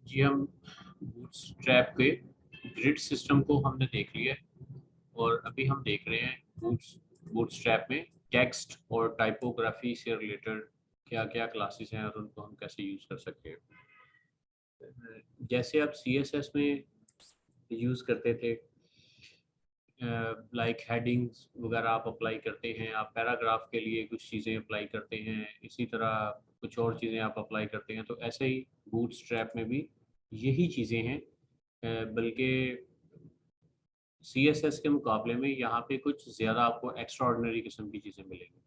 जी, हम बूटस्ट्रैप के grid system को हमने देख लिया है और अभी हम देख रहे हैं बूटस्ट्रैप में टेक्स्ट और टाइपोग्राफी से रिलेटेड क्या क्या क्लासेस हैं और उनको हम कैसे यूज़ कर सकते हैं। जैसे आप CSS में यूज़ करते थे, लाइक हेडिंग्स वगैरह आप अप्लाई करते हैं, आप पैराग्राफ के लिए कुछ चीज़ें अप्लाई करते हैं, इसी तरह कुछ और चीज़ें आप अप्लाई करते हैं, तो ऐसे ही बूटस्ट्रैप में भी यही चीज़ें हैं। बल्कि CSS के मुकाबले में यहाँ पे कुछ ज़्यादा आपको एक्स्ट्रा ऑर्डिनरी किस्म की चीज़ें मिलेंगी।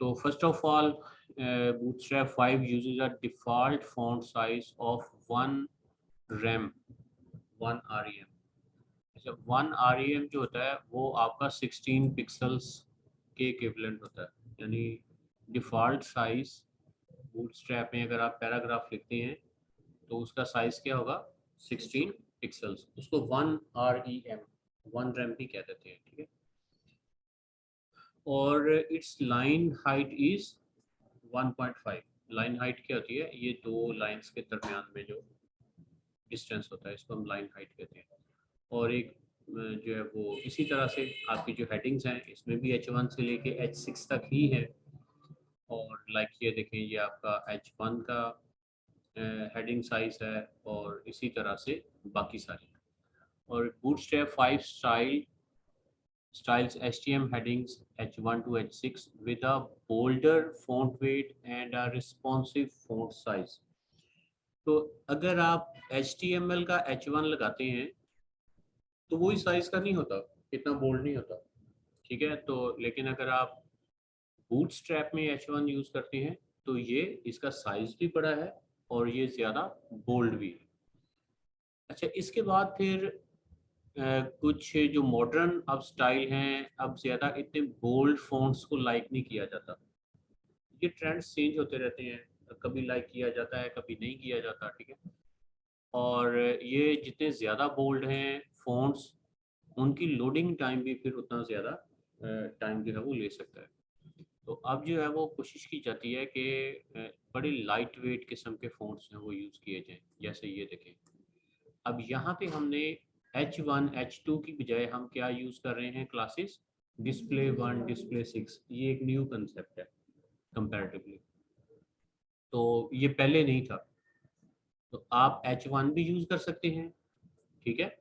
तो first of all, Bootstrap 5 uses a default font size of 1 rem 1 rem। अच्छा, 1 rem जो होता है वो आपका 16 पिक्सल्स के इक्विवेलेंट होता है, यानी डिफ़ॉल्ट साइज बूटस्ट्रैप में अगर आप पैराग्राफ लिखते हैं तो उसका साइज क्या होगा, 16 पिक्सल्स। उसको 1 rem भी कह देते हैं, ठीक है। और it's line height is 1.5। Line height क्या होती है, ये दो लाइंस के दरमियान में जो डिस्टेंस होता है इसको हम लाइन हाइट कहते हैं। और एक जो है वो इसी तरह से आपकी जो हेडिंग्स हैं इसमें भी H1 से लेके H6 तक ही है। और लाइक ये देखें, ये आपका H1 का हेडिंग साइज है और इसी तरह से बाकी सारी। और bootstrap 5 styles HTML headings H1 to H6 with a bolder font weight and a responsive font size। तो अगर आप HTML का H1 लगाते हैं तो वही साइज का नहीं होता, इतना बोल्ड नहीं होता, ठीक है। तो लेकिन अगर आप बूटस्ट्रैप में H1 यूज़ करते हैं तो ये इसका साइज भी बड़ा है और ये ज़्यादा बोल्ड भी है। अच्छा, इसके बाद फिर कुछ जो मॉडर्न अब स्टाइल हैं, अब ज़्यादा इतने बोल्ड फ़ॉन्ट्स को लाइक नहीं किया जाता। ये ट्रेंड्स चेंज होते रहते हैं, कभी लाइक किया जाता है कभी नहीं किया जाता, ठीक है। और ये जितने ज़्यादा बोल्ड हैं फ़ॉन्ट्स, उनकी लोडिंग टाइम भी फिर उतना ज़्यादा टाइम जो है वो ले सकता है। तो अब जो है वो कोशिश की जाती है कि बड़े लाइट वेट किस्म के फ़ॉन्ट्स हैं वो यूज़ किए जाएँ। जैसे ये देखें, अब यहाँ पे हमने H1 H2 की बजाय हम क्या यूज़ कर रहे हैं क्लासेस, डिस्प्ले 1 डिस्प्ले 6। ये एक न्यू कंसेप्ट है कंपैरेटिवली, तो ये पहले नहीं था। तो आप H1 भी यूज़ कर सकते हैं, ठीक है।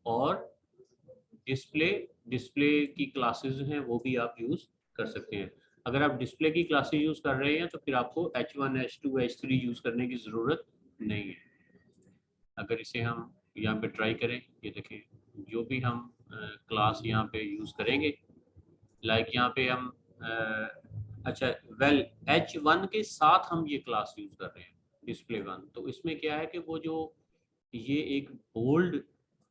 और डिस्प्ले डिस्प्ले की क्लासेस हैं वो भी आप यूज़ कर सकते हैं। अगर आप डिस्प्ले की क्लासेस यूज़ कर रहे हैं तो फिर आपको H1 H2 H3 यूज़ करने की ज़रूरत नहीं है। अगर इसे हम यहाँ पे ट्राई करें, ये देखें, जो भी हम क्लास यहाँ पे यूज़ करेंगे, लाइक यहाँ पे हम अच्छा, वेल H1 के साथ हम ये क्लास यूज़ कर रहे हैं डिस्प्ले 1। तो इसमें क्या है कि वो जो ये एक बोल्ड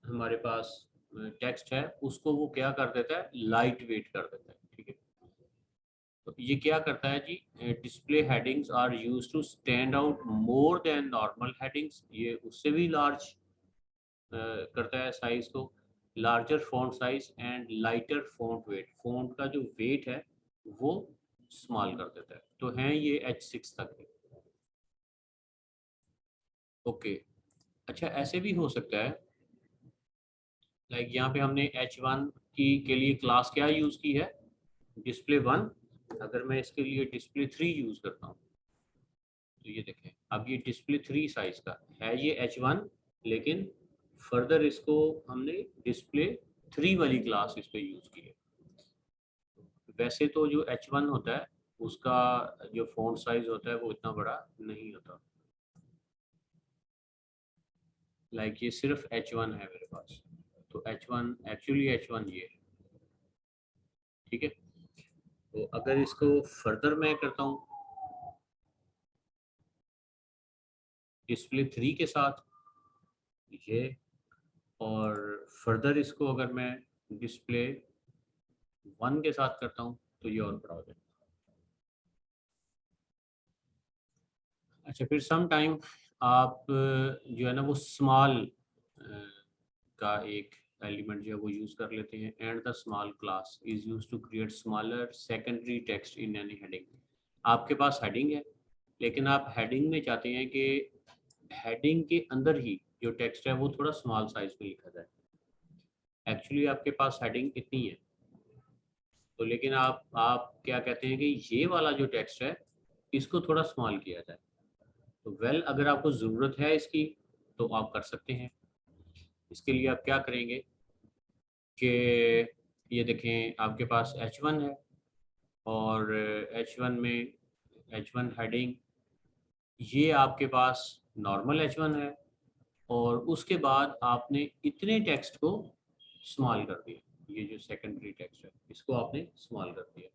हमारे पास टेक्स्ट है उसको वो क्या कर देता है, लाइट वेट कर देता है, ठीक है। तो ये क्या करता है जी, display headings are use to stand out more than normal headings. ये उससे भी लार्ज करता है साइज को। Larger font size and lighter font weight, font का जो वेट है वो स्मॉल कर देता है। तो हैं ये H6 तक है, ओके। अच्छा, ऐसे भी हो सकता है, लाइक यहाँ पे हमने H1 की के लिए क्लास क्या यूज़ की है, डिस्प्ले 1। अगर मैं इसके लिए डिस्प्ले 3 यूज़ करता हूँ तो ये देखें, अब ये डिस्प्ले 3 साइज का है ये H1, लेकिन फर्दर इसको हमने डिस्प्ले 3 वाली क्लास इस पर यूज़ की है। वैसे तो जो H1 होता है उसका जो फ़ॉन्ट साइज होता है वो इतना बड़ा नहीं होता। लाइक ये सिर्फ H1 है मेरे पास, तो H1 एक्चुअली H1 ये है, ठीक है। तो अगर इसको फर्दर मैं करता हूँ डिस्प्ले 3 के साथ ये, और फर्दर इसको अगर मैं डिस्प्ले 1 के साथ करता हूँ तो ये और बड़ा हो जाएगा। अच्छा, फिर सम टाइम आप जो है ना वो स्मॉल का एक एलिमेंट जो है वो यूज़ कर लेते हैं। And the small class is use to create smaller secondary text in any heading. आपके पास हेडिंग है, लेकिन आप हेडिंग में चाहते हैं कि हेडिंग के अंदर ही जो टेक्स्ट है वो थोड़ा स्मॉल साइज में लिखा जाए। एक्चुअली आपके पास हेडिंग इतनी है, तो लेकिन आप क्या कहते हैं कि ये वाला जो टेक्स्ट है इसको थोड़ा स्मॉल किया जाए। तो वेल अगर आपको ज़रूरत है इसकी तो आप कर सकते हैं। इसके लिए आप क्या करेंगे कि ये देखें आपके पास H1 है, और H1 में H1 हेडिंग, ये आपके पास नॉर्मल H1 है, और उसके बाद आपने इतने टेक्स्ट को स्मॉल कर दिया। ये जो सेकेंडरी टेक्स्ट है इसको आपने स्मॉल कर दिया,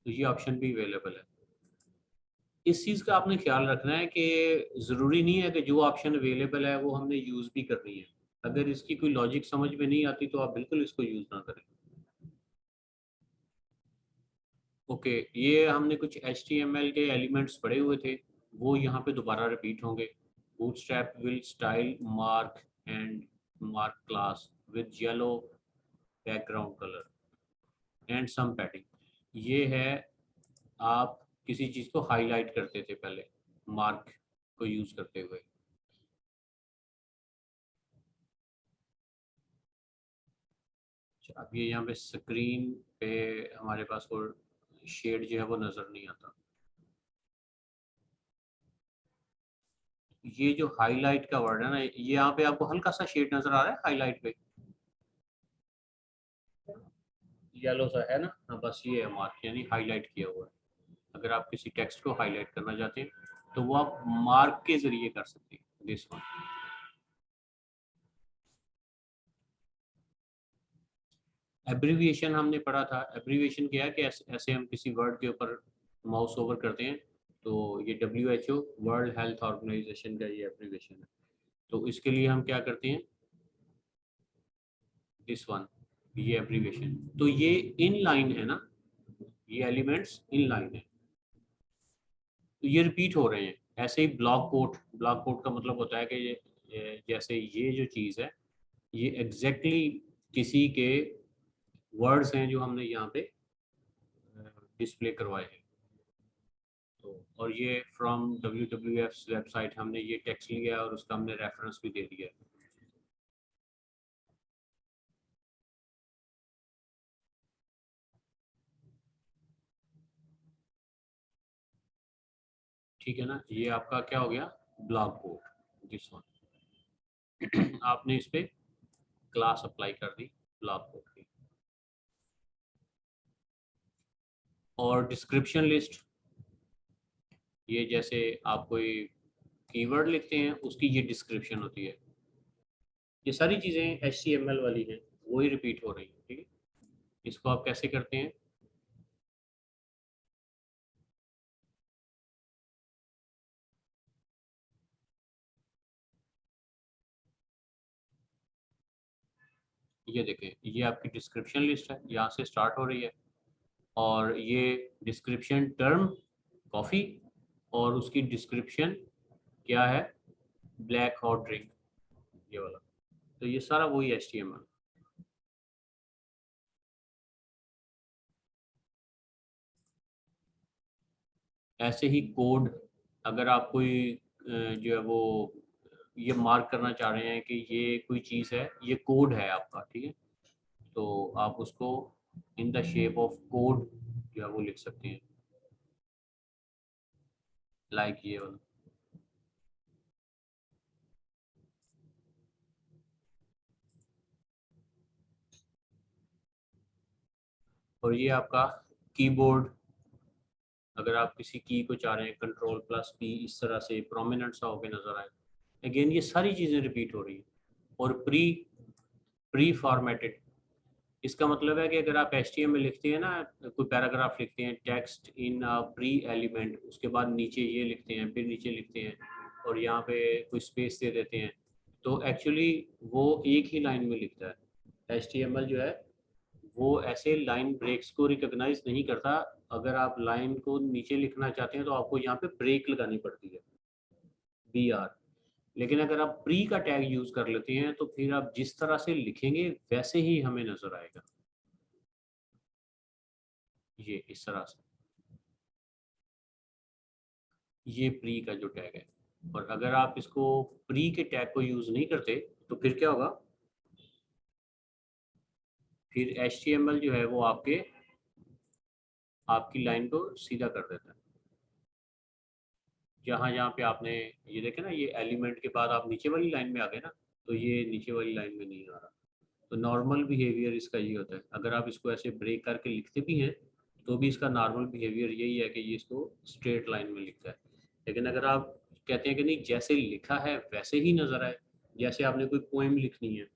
तो ये ऑप्शन भी अवेलेबल है। इस चीज़ का आपने ख्याल रखना है कि ज़रूरी नहीं है कि जो ऑप्शन अवेलेबल है वो हमने यूज़ भी करनी है। अगर इसकी कोई लॉजिक समझ में नहीं आती तो आप बिल्कुल इसको यूज़ ना करें। ओके, ये हमने कुछ HTML के एलिमेंट्स पढ़े हुए थे, वो यहाँ पे दोबारा रिपीट होंगे। Bootstrap will style mark and mark class with yellow background colour and some padding. ये है, आप किसी चीज़ को हाईलाइट करते थे पहले मार्क को यूज़ करते हुए। अच्छा, अब ये यहाँ पे स्क्रीन पे हमारे पास वो शेड जो है वो नज़र नहीं आता। ये जो हाईलाइट का वर्ड है ना, ये यहाँ पे आपको हल्का सा शेड नज़र आ रहा है हाईलाइट पे, येलो सा है ना। हाँ बस ये है मार्क, यानी हाईलाइट किया हुआ है। अगर आप किसी टेक्स्ट को हाईलाइट करना चाहते हैं तो वो आप मार्क के जरिए कर सकते हैं, दिस वन। एब्रीविएशन हमने पढ़ा था। एब्रीविएशन क्या है कि ऐसे हम किसी वर्ड के ऊपर माउस ओवर करते हैं, तो ये WHO वर्ल्ड हेल्थ ऑर्गेनाइजेशन का ये एब्रीविएशन है। तो इसके लिए हम क्या करते हैं, दिस वन, ये एब्रीविएशन। तो ये इन लाइन है ना, ये एलिमेंट्स इन लाइन है, तो ये रिपीट हो रहे हैं। ऐसे ही ब्लॉक कोट, ब्लॉक कोट का मतलब होता है कि जैसे ये जो चीज़ है ये एग्जैक्टली किसी के वर्ड्स हैं जो हमने यहाँ पे डिस्प्ले करवाए हैं। तो और ये फ्रॉम WWF वेबसाइट हमने ये टेक्स्ट लिया है और उसका हमने रेफरेंस भी दे दिया है। ठीक है ना, ये आपका क्या हो गया, ब्लॉक कोड, दिस वन। आपने इस पे क्लास अप्लाई कर दी ब्लॉक कोड की। और डिस्क्रिप्शन लिस्ट, ये जैसे आप कोई कीवर्ड लिखते हैं उसकी ये डिस्क्रिप्शन होती है। ये सारी चीज़ें HTML वाली हैं, वही रिपीट हो रही हैं। ठीक है, इसको आप कैसे करते हैं, ये देखें, ये आपकी डिस्क्रिप्शन लिस्ट है, यहाँ से स्टार्ट हो रही है। और ये डिस्क्रिप्शन टर्म कॉफ़ी, और उसकी डिस्क्रिप्शन क्या है, ब्लैक हॉट ड्रिंक, ये वाला। तो ये सारा वही HTML। ऐसे ही कोड, अगर आप कोई जो है वो ये मार्क करना चाह रहे हैं कि ये कोई चीज़ है, ये कोड है आपका, ठीक है, तो आप उसको in the shape of code जो है वो लिख सकते हैं, लाइक ये वाला। और ये आपका कीबोर्ड, अगर आप किसी की को चाह रहे हैं Ctrl+P इस तरह से प्रोमिनेंट सा होकर नजर आए। अगेन ये सारी चीज़ें रिपीट हो रही हैं। और प्री प्री फॉर्मेटेड, इसका मतलब है कि अगर आप HTML में लिखते हैं ना, कोई पैराग्राफ लिखते हैं, टेक्स्ट इन प्री एलिमेंट, उसके बाद नीचे ये लिखते हैं, फिर नीचे लिखते हैं, और यहाँ पे कोई स्पेस दे देते हैं, तो एक्चुअली वो एक ही लाइन में लिखता है। HTML जो है वो ऐसे लाइन ब्रेक्स को रिकॉग्नाइज नहीं करता। अगर आप लाइन को नीचे लिखना चाहते हैं तो आपको यहाँ पे ब्रेक लगानी पड़ती है, BR। लेकिन अगर आप प्री का टैग यूज कर लेते हैं तो फिर आप जिस तरह से लिखेंगे वैसे ही हमें नजर आएगा, ये इस तरह से। ये प्री का जो टैग है। और अगर आप इसको प्री के टैग को यूज नहीं करते तो फिर क्या होगा, फिर HTML जो है वो आपकी लाइन को सीधा कर देता है। जहाँ जहाँ पे आपने ये देखे ना, ये एलिमेंट के बाद आप नीचे वाली लाइन में आ गए ना, तो ये नीचे वाली लाइन में नहीं आ रहा। तो नॉर्मल बिहेवियर इसका ये होता है। अगर आप इसको ऐसे ब्रेक करके लिखते भी हैं तो भी इसका नॉर्मल बिहेवियर यही है कि ये इसको स्ट्रेट लाइन में लिखता है। लेकिन अगर आप कहते हैं कि नहीं, जैसे लिखा है वैसे ही नजर आए, जैसे आपने कोई पोएम लिखनी है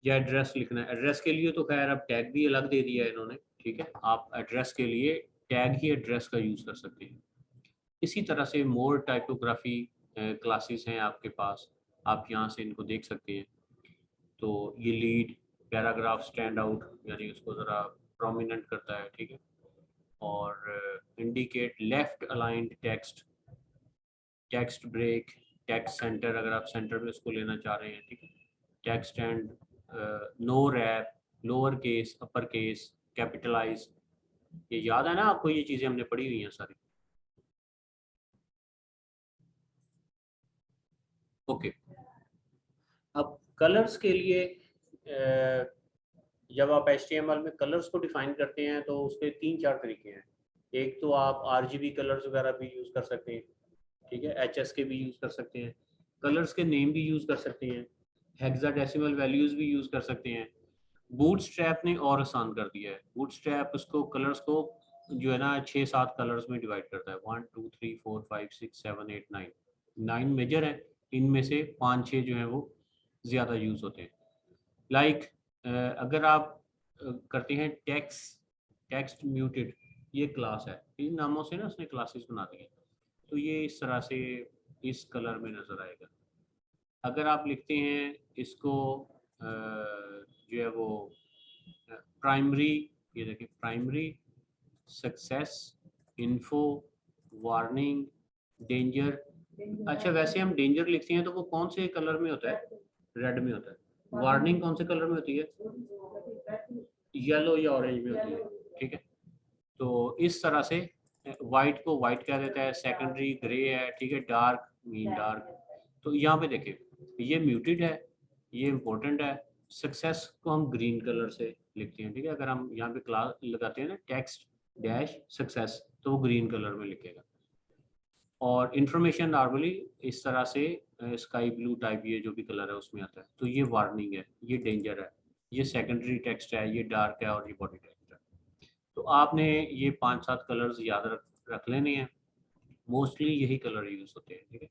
या एड्रेस लिखना है, एड्रेस के लिए तो खैर अब टैग भी अलग दे दिया है इन्होंने, ठीक है। आप एड्रेस के लिए टैग ही एड्रेस का यूज कर सकते हैं। इसी तरह से मोर टाइपोग्राफी क्लासेस हैं आपके पास, आप यहाँ से इनको देख सकते हैं। तो ये लीड, पैराग्राफ, स्टैंड आउट, यानी उसको ज़रा प्रोमिनेंट करता है, ठीक है। और indicate, left aligned text, text break, text centre, अगर आप सेंटर में उसको लेना चाह रहे हैं, ठीक है। Text end no wrap, lower case, upper case, capitalise. ये याद है ना आपको, ये चीज़ें हमने पढ़ी हुई हैं सारी। ओके। अब कलर्स के लिए जब आप HTML में कलर्स को डिफाइन करते हैं तो उसके 3-4 तरीके हैं। एक तो आप RGB कलर्स वगैरह भी यूज़ कर सकते हैं, ठीक है। HS के भी यूज़ कर सकते हैं, कलर्स के नेम भी यूज़ कर सकते हैं, हेक्साडेसिमल वैल्यूज़ भी यूज़ कर सकते हैं। बूटस्ट्रैप ने और आसान कर दिया है। बूटस्ट्रैप उसको कलर्स को जो है ना 6-7 कलर्स में डिवाइड करता है। 1 2 3 4 5 6 7 8 9, 9 मेजर है, इनमें से 5-6 जो है वो ज़्यादा यूज़ होते हैं। लाइक अगर आप करते हैं टेक्स्ट, टेक्स्ट म्यूटेड, ये क्लास है, इन नामों से ना उसने क्लासेस बना दी हैं। तो ये इस तरह से इस कलर में नज़र आएगा। अगर आप लिखते हैं इसको जो है वो प्राइमरी, ये देखिए primary, success, info, warning, danger. अच्छा, वैसे हम डेंजर लिखते हैं तो वो कौन से कलर में होता है? रेड में होता है। वार्निंग कौन से कलर में होती है? येलो या ऑरेंज में होती है, ठीक है। तो इस तरह से वाइट को वाइट कह देता है, सेकेंडरी ग्रे है, ठीक है, डार्क मीन डार्क। तो यहाँ पे देखिए ये म्यूटेड है, ये इम्पोर्टेंट है। सक्सेस को हम ग्रीन कलर से लिखते हैं, ठीक है। अगर हम यहाँ पे क्लास लगाते हैं ना टेक्स्ट डैश सक्सेस, तो वो ग्रीन कलर में लिखेगा। और इंफॉर्मेशन नॉर्मली इस तरह से स्काई ब्लू टाइप, ये जो भी कलर है उसमें आता है। तो ये वार्निंग है, ये डेंजर है, ये सेकेंडरी टेक्स्ट है, ये डार्क है, और ये बॉडी टेक्स्ट है। तो आपने ये 5-7 कलर्स याद रख लेने हैं। मोस्टली यही कलर यूज होते हैं, ठीक है।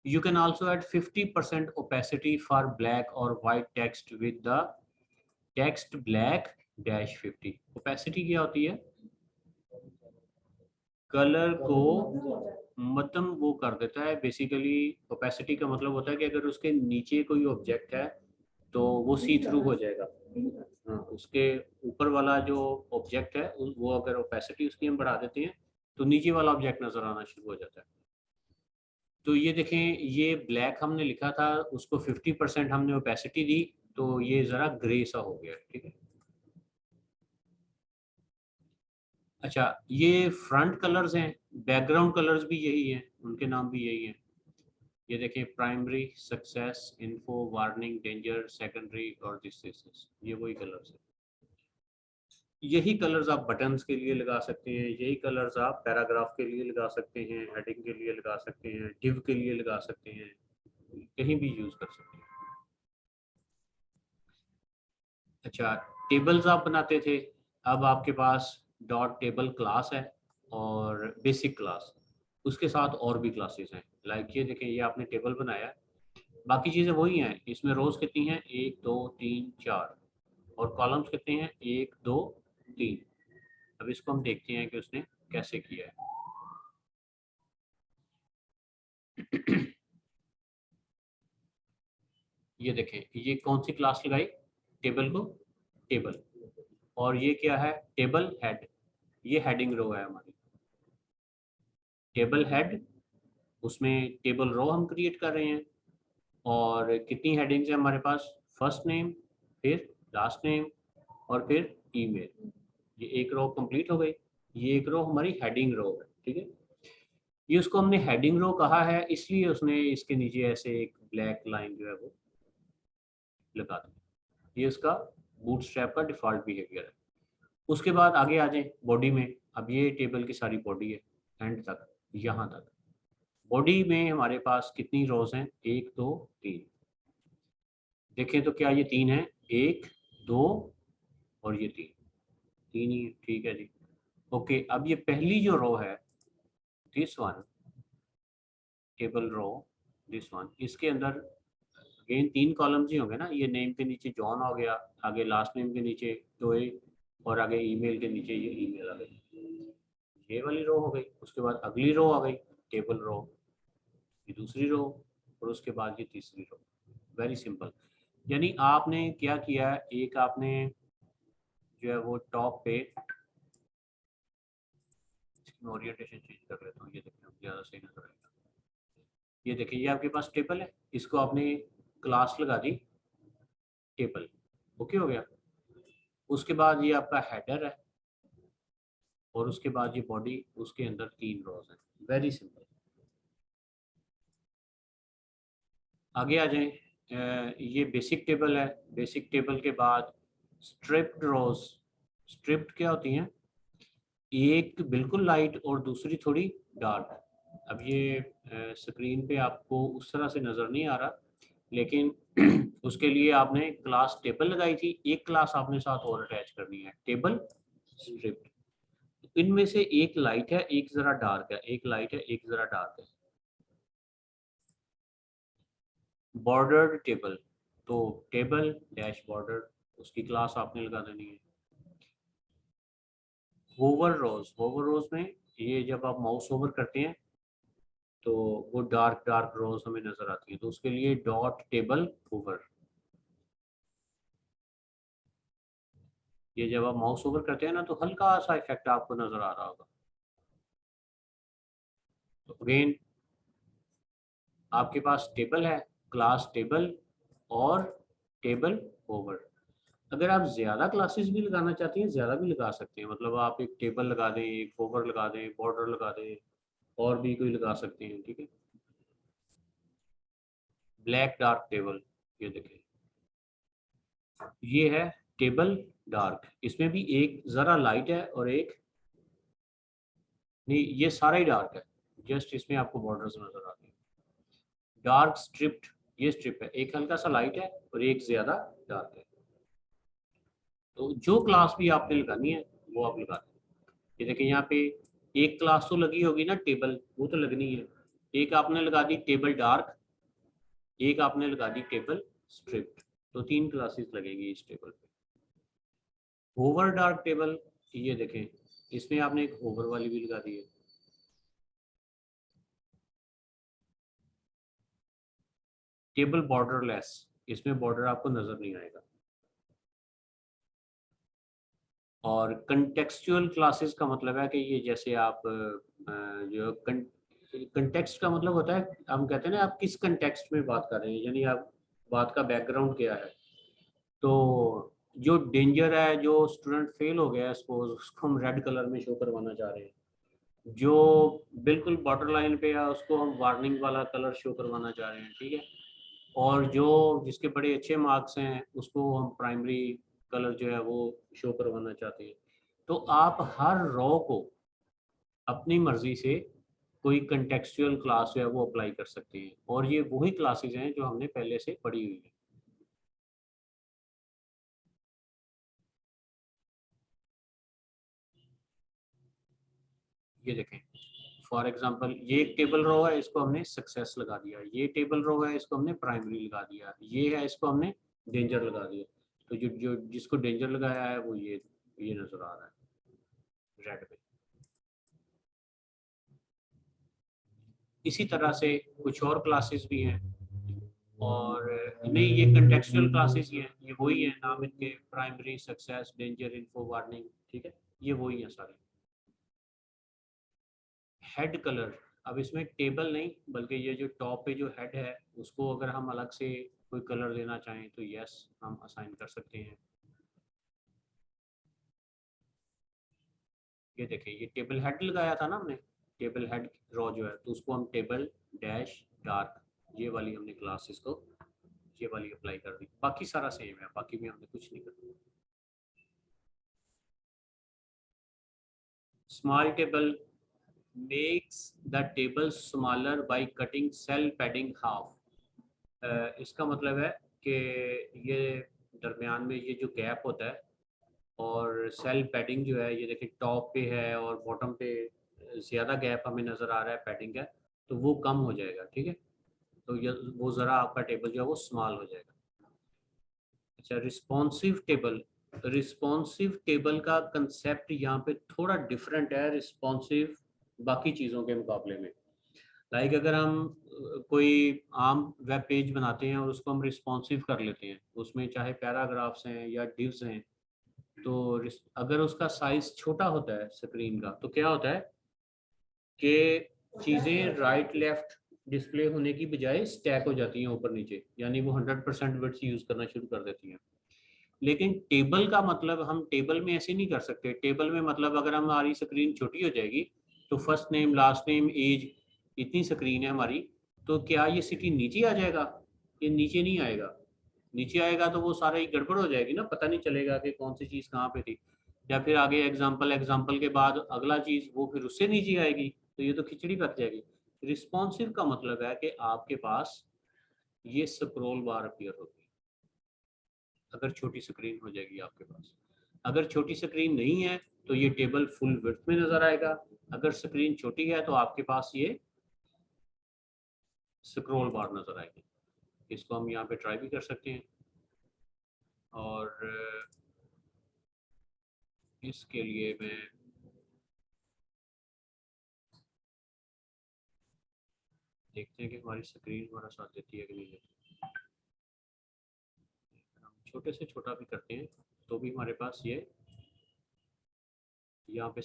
You can also add 50% opacity for black or white text with the text black dash 50। opacity क्या होती है? कलर को मध्यम वो कर देता है बेसिकली। ओपेसिटी का मतलब होता है कि अगर उसके नीचे कोई ऑब्जेक्ट है तो वो सी थ्रू हो जाएगा। हाँ, उसके ऊपर वाला जो ऑब्जेक्ट है वो अगर ओपेसिटी उसकी हम बढ़ा देते हैं तो नीचे वाला ऑब्जेक्ट नजर आना शुरू हो जाता है। तो ये देखें, ये ब्लैक हमने लिखा था, उसको 50% हमने ओपेसिटी दी, तो ये ज़रा ग्रे सा हो गया, ठीक है। अच्छा, ये फ्रंट कलर्स हैं, बैकग्राउंड कलर्स भी यही हैं, उनके नाम भी यही हैं। ये देखिए primary, success, info, warning, danger, secondary और दिस, ये वही कलर्स हैं। यही कलर्स आप बटन्स के लिए लगा सकते हैं, यही कलर्स आप पैराग्राफ के लिए लगा सकते हैं, हेडिंग के लिए लगा सकते हैं, डिव के लिए लगा सकते हैं, कहीं भी यूज कर सकते हैं। अच्छा, टेबल्स आप बनाते थे, अब आपके पास डॉट टेबल क्लास है और बेसिक क्लास, उसके साथ और भी क्लासेस हैं। लाइक ये देखें, ये आपने टेबल बनाया, बाकी चीज़ें वही हैं। इसमें रोज कितनी हैं? 1 2 3 4, और कॉलम्स कितने हैं? 1 2 3। अब इसको हम देखते हैं कि उसने कैसे किया है। ये देखें, ये कौन सी क्लास लगाई? टेबल को टेबल, और ये क्या है? Table head. ये हेडिंग रो है हमारी, टेबल हेड, उसमें टेबल रो हम क्रिएट कर रहे हैं। और कितनी हेडिंग्स है हमारे पास? फर्स्ट नेम, फिर लास्ट नेम, और फिर ईमेल। ये एक रो कंप्लीट हो गई। ये एक रो हमारी हेडिंग रो है, ठीक है। ये उसको हमने हेडिंग रो कहा है, इसलिए उसने इसके नीचे ऐसे एक ब्लैक लाइन जो है वो लगा दी। ये उसका बूटस्ट्रैप का डिफ़ॉल्ट बिहेवियर है। उसके बाद आगे आ जाए बॉडी में। अब ये टेबल की सारी बॉडी है एंड तक, यहाँ तक। बॉडी में हमारे पास कितनी रोज हैं? 1 2 3। देखें तो क्या ये 3 है? 1 2 और ये 3, 3 ही है, ठीक है जी। ओके, अब ये पहली जो रो है, this one, table row, this one, इसके अंदर अगेन 3 कॉलम्स ही होंगे ना। ये नेम के नीचे जॉन हो गया, आगे लास्ट नेम के नीचे टोए, और आगे ईमेल के नीचे ये ईमेल आ गई। ये वाली रो हो गई। उसके बाद अगली रो आ गई, टेबल रो, ये दूसरी रो, और उसके बाद ये तीसरी रो। Very simple. यानी आपने क्या किया है, एक आपने जो है वो टॉप पे, ओरिएंटेशन चेंज कर लेता हूँ, ये देखिए ज़्यादा सही नजर आएगा। ये देखिए ये आपके पास टेबल है, इसको आपने क्लास लगा दी टेबल। ओके हो गया। उसके बाद ये आपका हेडर है, और उसके बाद ये बॉडी, उसके अंदर 3 रोज हैं। Very simple. आगे आ जाएं। ये बेसिक टेबल है। बेसिक टेबल के बाद स्ट्रिप्ड रोज। स्ट्रिप्ड क्या होती हैं? एक बिल्कुल लाइट और दूसरी थोड़ी डार्क। अब ये स्क्रीन पे आपको उस तरह से नज़र नहीं आ रहा, लेकिन उसके लिए आपने क्लास टेबल लगाई थी, एक क्लास आपने साथ और अटैच करनी है, टेबल स्ट्रिप्ड। इनमें से एक लाइट है, एक ज़रा डार्क है, एक लाइट है, एक ज़रा डार्क है। बॉर्डर्ड टेबल, तो टेबल डैश बॉर्डर, उसकी क्लास आपने लगा देनी है। होवर रोज, होवर रोज में ये जब आप माउस ओवर करते हैं तो वो डार्क डार्क रोज हमें नजर आती है, तो उसके लिए डॉट टेबल होवर। ये जब आप माउस ओवर करते हैं ना, तो हल्का सा इफेक्ट आपको नजर आ रहा होगा। तो अगेन आपके पास टेबल है, क्लास टेबल और टेबल होवर। अगर आप ज़्यादा क्लासेस भी लगाना चाहते हैं, ज़्यादा भी लगा सकते हैं। मतलब आप एक टेबल लगा दें, एक होवर लगा दें, बॉर्डर लगा दें, और भी कोई लगा सकते हैं, ठीक है। ब्लैक डार्क टेबल, ये देखें, ये है टेबल डार्क। इसमें भी एक ज़रा लाइट है और एक नहीं, ये सारा ही डार्क है, जस्ट इसमें आपको बॉर्डर्स नजर आते हैं। डार्क स्ट्रिप्ड, ये स्ट्रिप है, एक हल्का सा लाइट है और एक ज़्यादा डार्क है। तो जो क्लास भी आपने लगानी है वो आप लगा दें। ये देखिए यहाँ पे एक क्लास तो लगी होगी ना टेबल, वो तो लगनी है। एक आपने लगा दी टेबल डार्क, एक आपने लगा दी टेबल स्ट्रिप्ड, तो 3 क्लासेस लगेगी इस टेबल पे। ओवर डार्क टेबल, ये देखें, इसमें आपने एक ओवर वाली भी लगा दी है। टेबल बॉर्डरलेस, इसमें बॉर्डर आपको नजर नहीं आएगा। और कंटेक्सचुअल क्लासेस का मतलब है कि ये जैसे आप जो कंटेक्स्ट का मतलब होता है, हम कहते हैं ना आप किस कंटेक्स्ट में बात कर रहे हैं, यानी आप बात का बैकग्राउंड क्या है। तो जो डेंजर है, जो स्टूडेंट फेल हो गया है सपोज, उसको हम रेड कलर में शो करवाना चाह रहे हैं। जो बिल्कुल बॉर्डर लाइन पे है उसको हम वार्निंग वाला कलर शो करवाना चाह रहे हैं, ठीक है। और जो जिसके बड़े अच्छे मार्क्स हैं उसको हम प्राइमरी कलर जो है वो शो करवाना चाहते हैं। तो आप हर रो को अपनी मर्जी से कोई कंटेक्सचुअल क्लास जो है वो अप्लाई कर सकते हैं, और ये वही क्लासेस हैं जो हमने पहले से पढ़ी हुई है। ये देखें, फॉर एग्जांपल ये एक टेबल रो है, इसको हमने सक्सेस लगा दिया। ये टेबल रो है, इसको हमने प्राइमरी लगा दिया। ये है, इसको हमने डेंजर लगा दिया। तो जो जो जिसको डेंजर लगाया है वो ये नजर आ रहा है रेड पे। इसी तरह से कुछ और क्लासेस भी हैं, और नहीं, ये कंटेक्चुअल क्लासेस ही हैं, ये वही है नाम इनके, primary, success, danger, info, warning, ठीक है, ये वही है सारे। हेड कलर, अब इसमें टेबल नहीं बल्कि ये जो टॉप पे जो हेड है उसको अगर हम अलग से कोई कलर देना चाहें तो यस, हम असाइन कर सकते हैं। ये देखिए, ये टेबल हेड लगाया था ना हमने, टेबल हेड रो जो है, तो उसको हम टेबल डैश डार्क, ये वाली हमने क्लास इसको ये वाली अप्लाई कर दी। बाकी सारा सेम है, बाकी में हमने कुछ नहीं करना। Small table makes the table smaller by cutting cell padding half। इसका मतलब है कि ये दरमियान में ये जो गैप होता है, और सेल पैडिंग जो है ये देखिए टॉप पे है और बॉटम पे ज़्यादा गैप हमें नज़र आ रहा है पैडिंग का, तो वो कम हो जाएगा। ठीक है, तो ये वो ज़रा आपका टेबल जो है वो स्मॉल हो जाएगा। अच्छा, रिस्पॉन्सिव टेबल। रिस्पॉन्सिव टेबल का कंसेप्ट यहाँ पे थोड़ा डिफरेंट है रिस्पॉन्सिव बाकी चीज़ों के मुकाबले में। लाइक अगर हम कोई आम वेब पेज बनाते हैं और उसको हम रिस्पॉन्सिव कर लेते हैं, उसमें चाहे पैराग्राफ्स हैं या डिव्स हैं, तो अगर उसका साइज छोटा होता है स्क्रीन का, तो क्या होता है कि चीज़ें राइट लेफ्ट डिस्प्ले होने की बजाय स्टैक हो जाती हैं ऊपर नीचे, यानी वो 100% विड्थ यूज़ करना शुरू कर देती हैं। लेकिन टेबल का मतलब हम टेबल में ऐसे नहीं कर सकते। टेबल में मतलब अगर हमारी स्क्रीन छोटी हो जाएगी, तो first name last name age इतनी स्क्रीन है हमारी, तो क्या ये सिटी नीचे आ जाएगा? ये नीचे नहीं आएगा। नीचे आएगा तो वो सारा ही गड़बड़ हो जाएगी ना, पता नहीं चलेगा कि कौन सी चीज़ कहाँ पे थी। या फिर आगे एग्जाम्पल, एग्जाम्पल के बाद अगला चीज़ वो फिर उससे नीचे आएगी, तो ये तो खिचड़ी पक जाएगी। रिस्पॉन्सिव का मतलब है कि आपके पास ये स्क्रॉल बार अपीयर होगी अगर छोटी स्क्रीन हो जाएगी आपके पास। अगर छोटी स्क्रीन नहीं है तो ये टेबल फुल विड्थ में नजर आएगा। अगर स्क्रीन छोटी है तो आपके पास ये स्क्रॉल बार नजर आएगी। इसको हम यहाँ पे ट्राई भी कर सकते हैं, और इसके लिए मैं देखते हैं कि हमारी स्क्रीन हमारा साथ देती है कि नहीं देती। हम छोटे से छोटा भी करते हैं तो भी हमारे पास ये यहाँ पे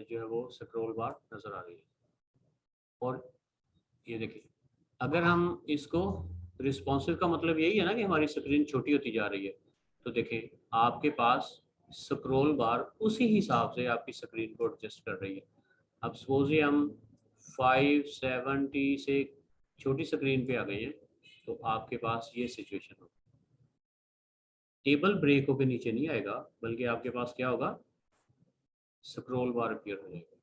जो है वो स्क्रॉल बार नज़र आ रही है। और ये देखिए, अगर हम इसको रिस्पॉन्सिव का मतलब यही है ना कि हमारी स्क्रीन छोटी होती जा रही है, तो देखें आपके पास स्क्रॉल बार उसी हिसाब से आपकी स्क्रीन को एडजस्ट कर रही है। अब सपोज ये हम 570 से छोटी स्क्रीन पे आ गए हैं, तो आपके पास ये सिचुएशन होगी। टेबल ब्रेक होकर नीचे नहीं आएगा, बल्कि आपके पास क्या होगा, स्क्रॉल बार अपीयर हो जाएगा।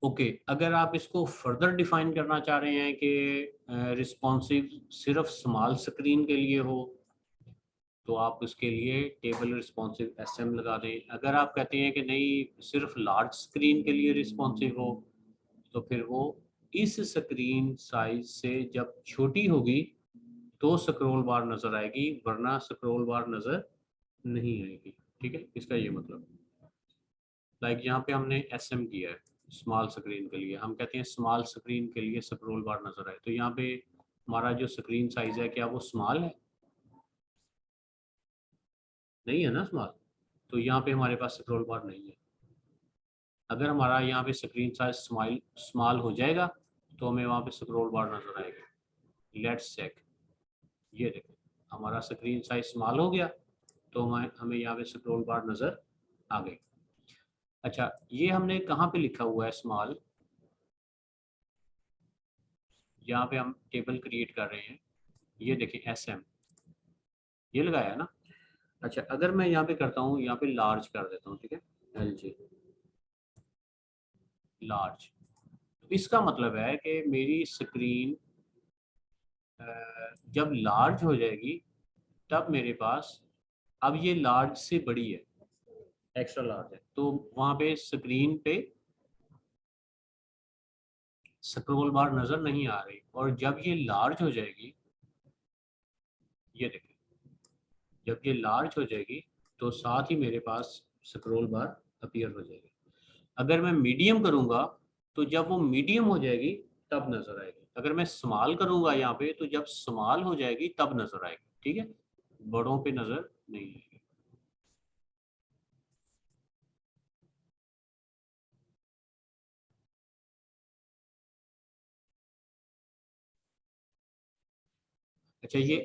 ओके, अगर आप इसको फर्दर डिफाइन करना चाह रहे हैं कि रिस्पॉन्सिव सिर्फ स्मॉल स्क्रीन के लिए हो, तो आप उसके लिए टेबल रिस्पॉन्सिव एसएम लगा दें। अगर आप कहते हैं कि नहीं सिर्फ लार्ज स्क्रीन के लिए रिस्पॉन्सिव हो, तो फिर वो इस स्क्रीन साइज से जब छोटी होगी तो स्क्रॉल बार नज़र आएगी, वरना स्क्रॉल बार नज़र नहीं आएगी। ठीक है, इसका ये मतलब, लाइक यहाँ पे हमने एसएम किया है स्मॉल स्क्रीन के लिए, हम कहते हैं स्मॉल स्क्रीन के लिए स्क्रॉल बार नज़र आए, तो यहाँ पे हमारा जो स्क्रीन साइज है क्या वो स्मॉल है? नहीं है ना स्मॉल, तो यहाँ पे हमारे पास स्क्रॉल बार नहीं है। अगर हमारा यहाँ पे स्क्रीन साइज स्मॉल हो जाएगा तो हमें वहाँ पे स्क्रॉल बार नज़र आएगा। लेट्स चेक, ये देखें हमारा स्क्रीन साइज स्मॉल हो गया, तो हमें यहाँ पे स्क्रॉल बार नज़र आ गई। अच्छा, ये हमने कहाँ पे लिखा हुआ है स्मॉल? यहाँ पे हम टेबल क्रिएट कर रहे हैं, ये देखें एसएम, ये लगाया है ना। अच्छा, अगर मैं यहाँ पे करता हूँ, यहाँ पे लार्ज कर देता हूँ, ठीक है, LG लार्ज, तो इसका मतलब है कि मेरी स्क्रीन जब लार्ज हो जाएगी तब मेरे पास, अब ये लार्ज से बड़ी है, एक्स्ट्रा लार्ज है, तो वहाँ पे स्क्रीन पे स्क्रॉल बार नज़र नहीं आ रही। और जब ये लार्ज हो जाएगी, ये देखिए जब ये लार्ज हो जाएगी तो साथ ही मेरे पास स्क्रॉल बार अपीयर हो जाएगी। अगर मैं मीडियम करूँगा तो जब वो मीडियम हो जाएगी तब नज़र आएगी। अगर मैं स्मॉल करूँगा यहाँ पे तो जब स्मॉल हो जाएगी तब नज़र आएगी। ठीक है, बड़ों पे नज़र नहीं आएगी। अच्छा, ये